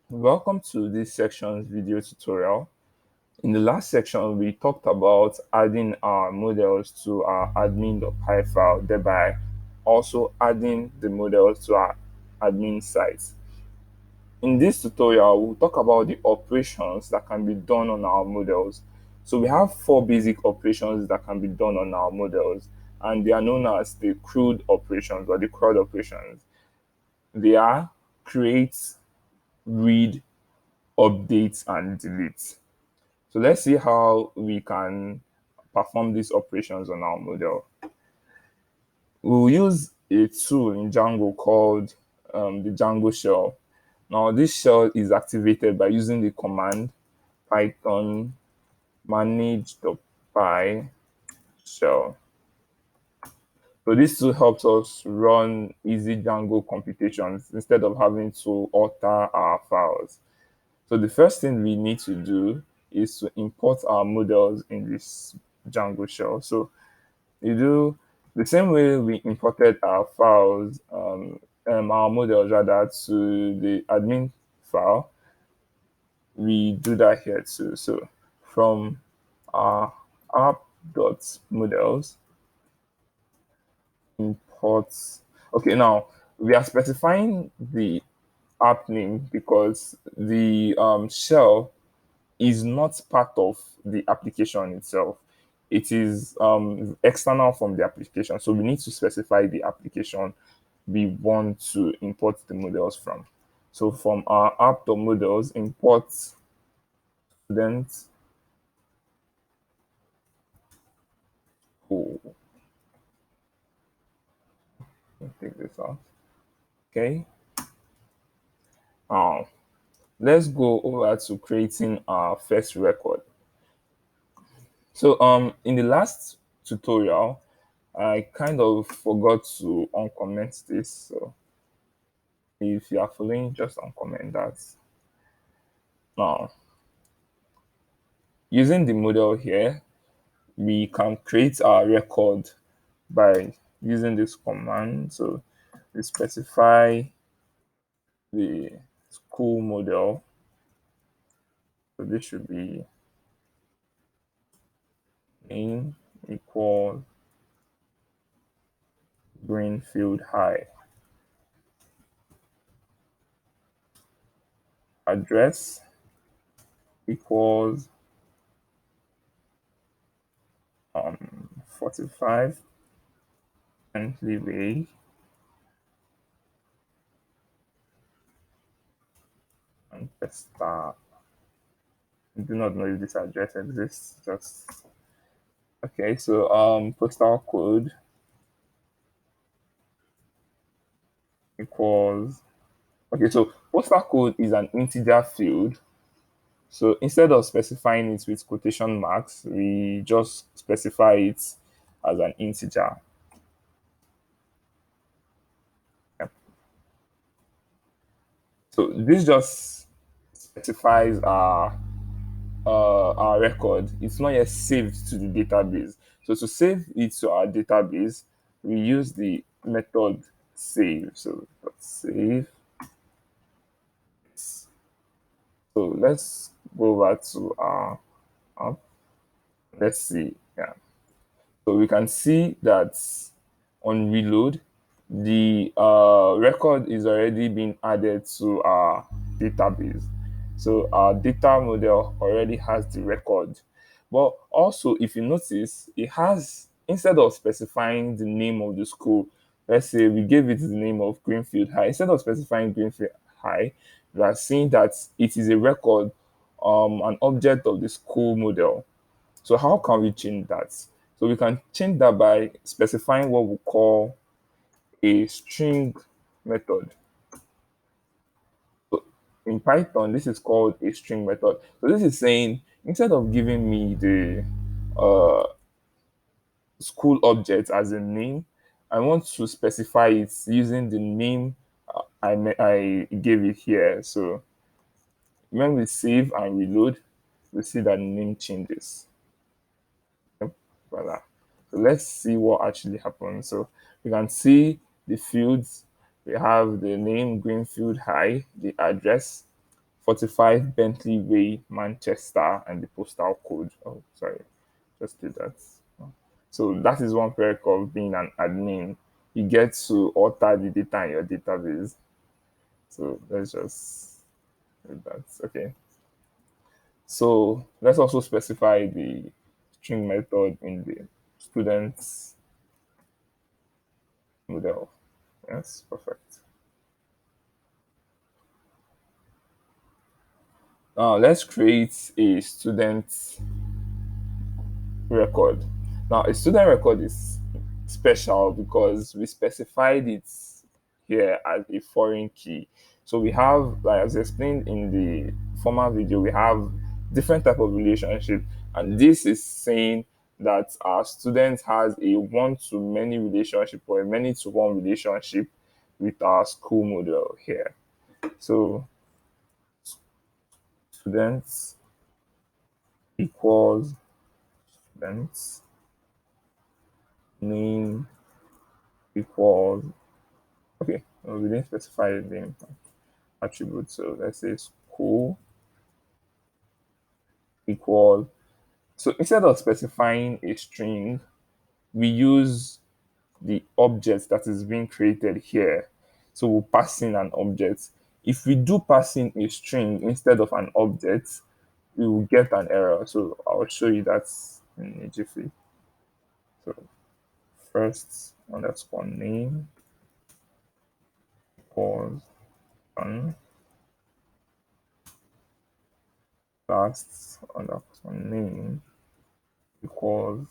Welcome to this section's video tutorial. In the last section, we talked about adding our models to our admin.py file, thereby also adding the models to our admin site. In this tutorial, we'll talk about the operations that can be done on our models. So we have four basic operations that can be done on our models, and they are known as the CRUD operations or the CRUD operations. They are create, read, update, and delete. So let's see how we can perform these operations on our model. We'll use a tool in Django called the Django shell. Now this shell is activated by using the command python manage.py shell. So this tool helps us run easy Django computations instead of having to alter our files. So the first thing we need to do is to import our models in this Django shell. So you do the same way we imported our files, our models rather, to the admin file. We do that here too. So from our app.models imports. Okay, now we are specifying the app name because the shell is not part of the application itself. It is external from the application. So we need to specify the application we want to import the models from. So from our app.models, import student. Oh, let me take this out. Okay. Now let's go over to creating our first record. So in the last tutorial, I kind of forgot to uncomment this. So if you are following, just uncomment that. Now, using the model here, we can create our record by using this command. So we specify the school model. So this should be name equal Greenfield High. Address equals 45 Bentley Way, and Vesta. I do not know if this address exists. Just okay. So postal code equals okay. So postal code is an integer field. So instead of specifying it with quotation marks, we just specify it as an integer. Yep. So this just specifies our record. It's not yet saved to the database. So to save it to our database, we use the method save. So save. So let's go back to our app. Let's see. Yeah. So we can see that on reload, the record is already being added to our database. So our data model already has the record. But also, if you notice, it has, instead of specifying the name of the school, let's say we gave it the name of Greenfield High, instead of specifying Greenfield High, we are seeing that it is a record, an object of the school model. So how can we change that? So we can change that by specifying what we call a string method. So in Python, this is called a string method. So this is saying instead of giving me the uh, school object as a name, I want to specify it using the name I gave it here. So when we save and reload, we see that the name changes. Yep, voila. So let's see what actually happens. So we can see the fields. We have the name Greenfield High, the address 45 Bentley Way, Manchester, and the postal code. Oh, sorry, just did that. So that is one perk of being an admin. You get to alter the data in your database. So let's just do that. Okay. So let's also specify the string method in the students model. Yes, perfect. Now let's create a student record. Now, a student record is special because we specified it here as a foreign key. So we have, like as explained in the former video, we have different type of relationship, and this is saying that our student has a one-to-many relationship or a many-to-one relationship with our school model here. So students equals students name equals, okay, well, we didn't specify the name attribute, so let's say school equal. So instead of specifying a string, we use the object that is being created here. So we'll pass in an object. If we do pass in a string instead of an object, we will get an error. So I'll show you that in a jiffy. So first underscore name equals one, last underscore name equals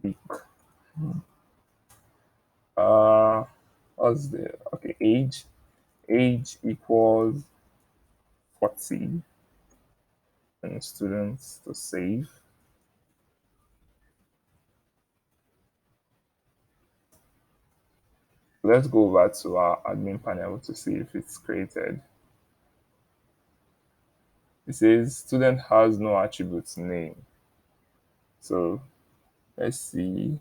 week. Uh, what's the okay? Age equals 40, and students to save. Let's go over to our admin panel to see if it's created. It says student has no attributes name. So let's see.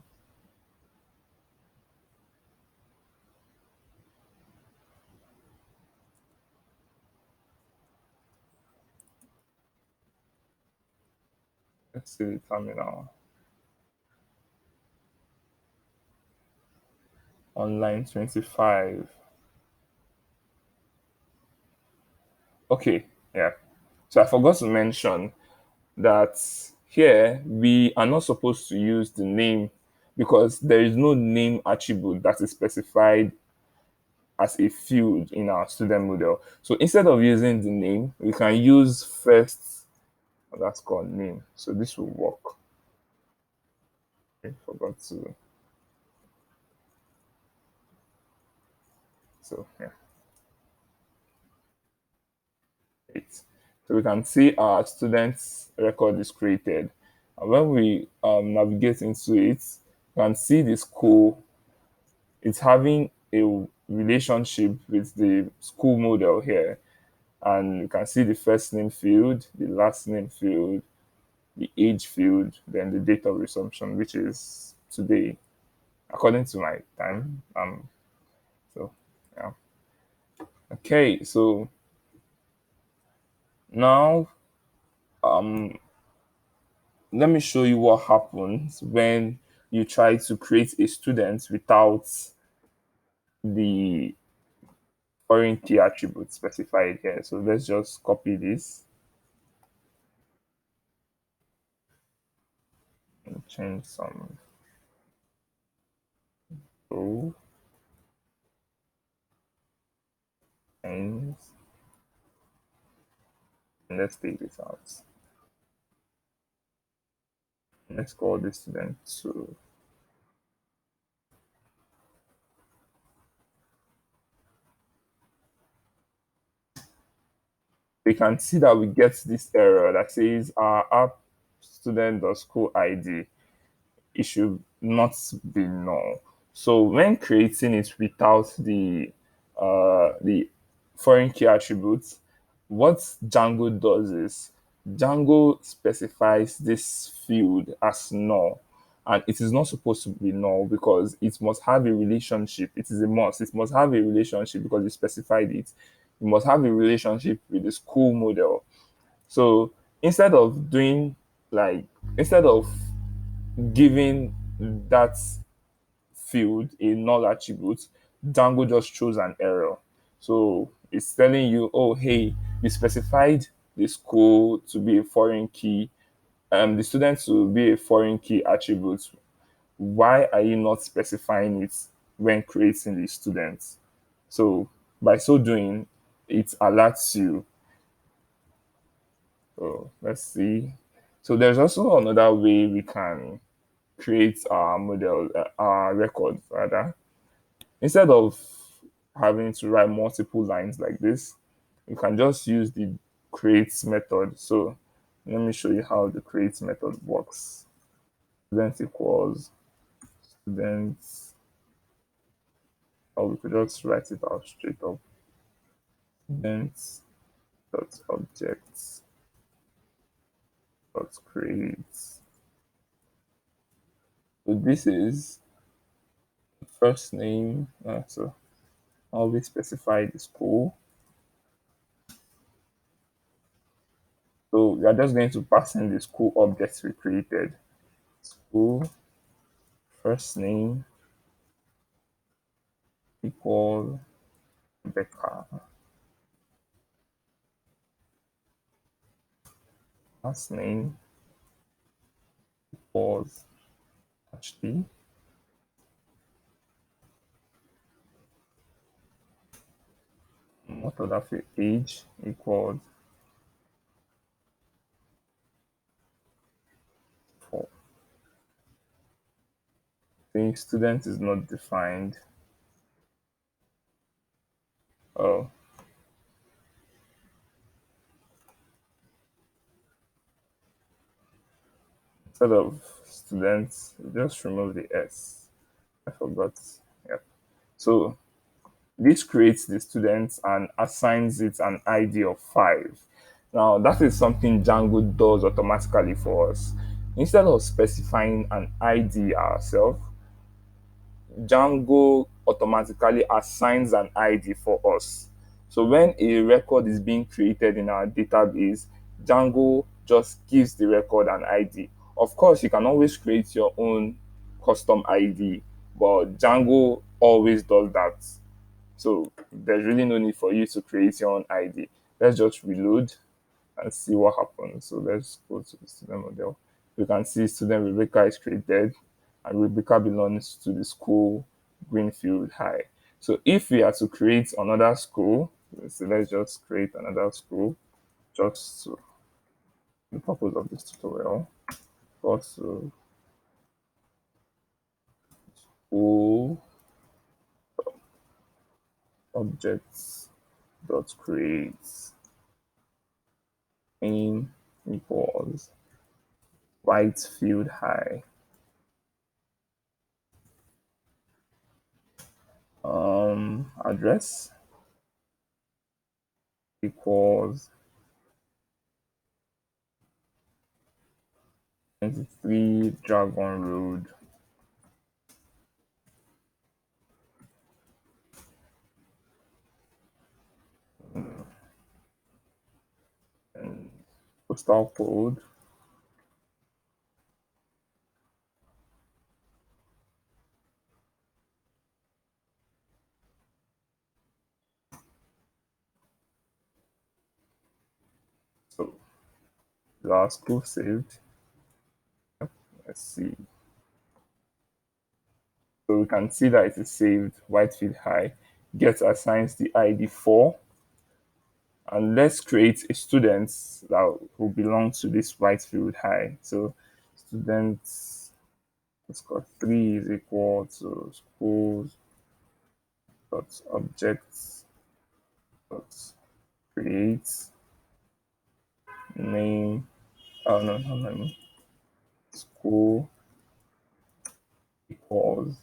Let's see the terminal. On line 25. Okay, yeah. So I forgot to mention that here we are not supposed to use the name because there is no name attribute that is specified as a field in our student model. So instead of using the name, we can use first underscore name. So this will work. I forgot to. So yeah, eight. So we can see our students record is created. And when we navigate into it, you can see the school. It's having a relationship with the school model here. And you can see the first name field, the last name field, the age field, then the date of resumption, which is today, according to my time. So yeah. Okay, so now um let me show you what happens when you try to create a student without the foreign key attribute specified here. So let's just copy this and change some row names, and let's take this out. Let's call this student 2. We can see that we get this error that says our app student.school ID, it should not be null. So when creating it without the foreign key attributes, what Django does is Django specifies this field as null, and it is not supposed to be null because it must have a relationship. It is a must. It must have a relationship because you specified it you must have a relationship with the school model. So instead of doing like instead of giving that field a null attribute, Django just throws an error. So it's telling you, oh hey, you specified the school to be a foreign key, the student to be a foreign key attribute. Why are you not specifying it when creating the students? So by so doing, it alerts you. So let's see. So there's also another way we can create our model, our record rather. Instead of having to write multiple lines like this, you can just use the create method. So let me show you how the create method works. Student equals students, or we could just write it out straight up. Students dot objects dot create. So this is first name. So always specify the school. So we are just going to pass in the school objects we created. School first name equal Becca. Last name equals Ashley. What other field? Age equals 4. The student is not defined. Oh, instead of students, just remove the S. I forgot. Yep. So this creates the student and assigns it an ID of 5. Now, that is something Django does automatically for us. Instead of specifying an ID ourselves, Django automatically assigns an ID for us. So when a record is being created in our database, Django just gives the record an ID. Of course, you can always create your own custom ID, but Django always does that. So there's really no need for you to create your own ID. Let's just reload and see what happens. So let's go to the student model. We can see student Rebecca is created and Rebecca belongs to the school Greenfield High. So if we are to create another school, so let's just create another school just to the purpose of this tutorial. Go to school objects.create in equals Whitefield High. Address equals 23 Dragon Road. And postal code so our school saved. Let's see. So we can see that it is saved Whitefield High. Get assigns the ID 4. And let's create a student that will belong to this Whitefield High. So students, let's call 3 is equal to schools dot objects dot create name. Oh no. School equals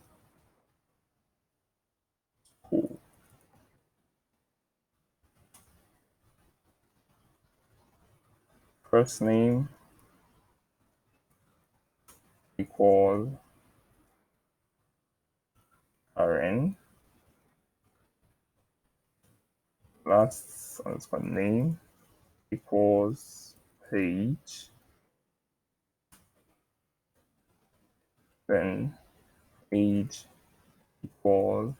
school. First name equal RN. last underscore name equals page, then age equals,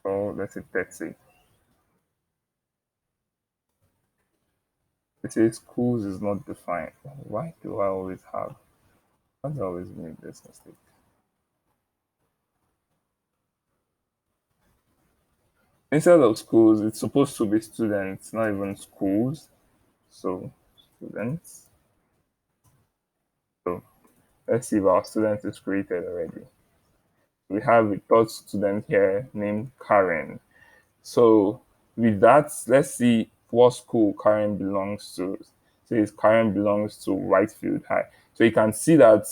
so let's say 30. It says schools is not defined. Why do I always have? Why do I always make this mistake? Instead of schools, it's supposed to be students, not even schools. So students. So let's see if our student is created already. We have a third student here named Karen. So with that, let's see what school Karen belongs to. So Karen belongs to Whitefield High. So you can see that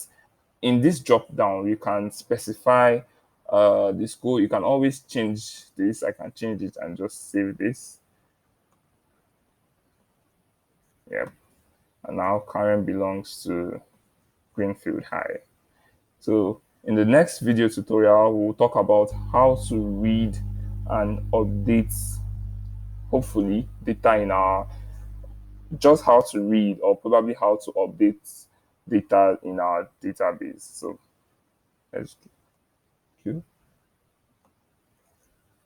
in this drop down, you can specify the school. You can always change this. I can change it and just save this. Yep. And now Karen belongs to Greenfield High. So in the next video tutorial, we'll talk about how to read and update, hopefully, data in our, just how to read or probably how to update data in our database. So let's queue.